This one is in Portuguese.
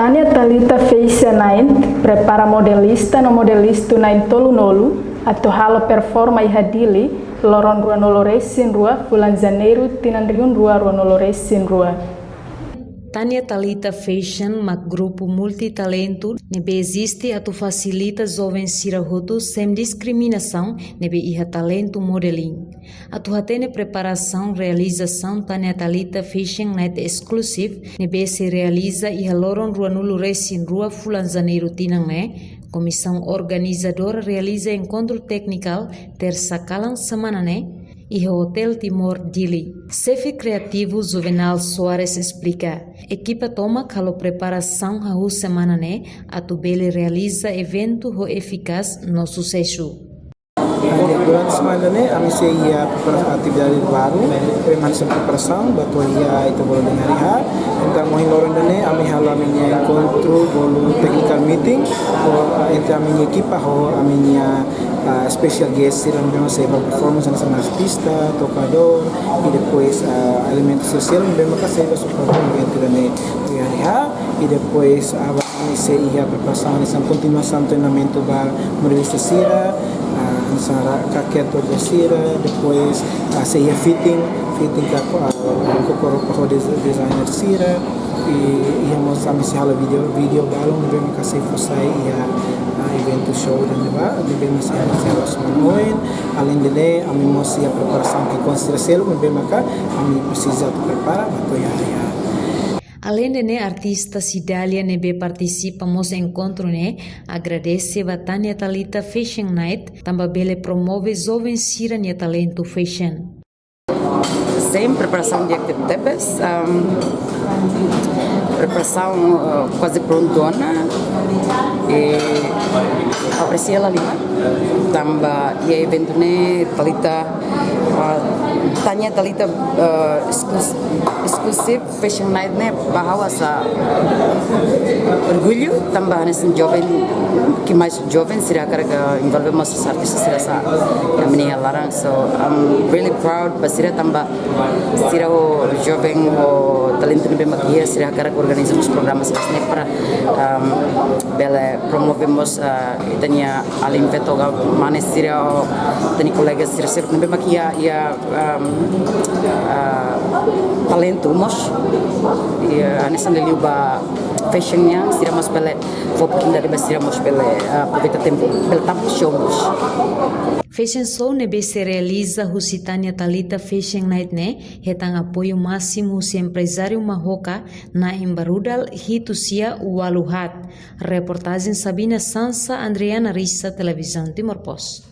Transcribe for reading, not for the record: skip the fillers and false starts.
Tânia Thalita Feixa Naint prepara modelista no modelisto Naint Tolu Nolu atau halo performa ihadili loron rua noloresin rua bulan Janeiro tinandriun rua noloresin rua. Tânia Thalita Fashion, mak grupo multitalento, nebe existe atu facilita jovens sirahutu sem discriminação, nebe iha talento modeling. Atu hatene preparação, realização Tânia Thalita Fashion Night Exclusive, nebe se realiza iha loron rua nulu resin rua fulan Janeiro tinang Comissão organizadora realiza encontro técnico terça kalang semana e Hotel Timor Dili. Chefe criativo Juvenal Soares explica. Equipa toma calo preparação a semana atu bele realiza evento ho eficaz no sucesso. Durante a semana, a mim ia preparar atividade baru, permanência preparação, batua ia itu boleh dengar então mohon loron dane, a mim hala minha encontro bolu technical meeting, entre a minha equipa, a minha special guest, serão mesmo sempre performance sama artista, tocador, e depois elemento social, mesmo que seja suporte evento dane hari e depois a mim ia preparação nessa continuação treinamento para modelista Sira. Kakek atau Sira, depois saya fitting ke designer Sira e mau kami sihala video balong lebih makasih selesai event show dan lebih masih sihala semuanya além dele kami mau siap preparação que consideração lebih maka kami precisa prepara atau ya. Além de artista Cidália nebe participamos encontro agradece a Tânia Thalita Fashion Night, também promove jovens Sira talento fashion. Sim, preparação de actividades, preparação quase prontona e aprecia a lima, também e evento Thalita Tânia Thalita Exclusive Fashion Night bahawa sa orgulho também nesse jovem que mais jovem será carga envolvemos os artistas será sa menina larang, so I'm really proud basira também será o jovem o talento nebe makia será carga organizamos programas assim para bela promovemos Tânia alim vetoga manes será o Tânia colegas será sempre nebe makia ia talento mos e nessa liuba fashionnya siramos pele fokin dari basiramos pele aproveita tempo pele tempo show mos. Fashion Show nebe se realiza husi Tânia Thalita Fashion Night hetang apoio máximo husi empresário Mahoka na Embarudal hitusia Waluhat. Reportagem Sabina Sansa, Andriana Rissa, Televisão Timor Post.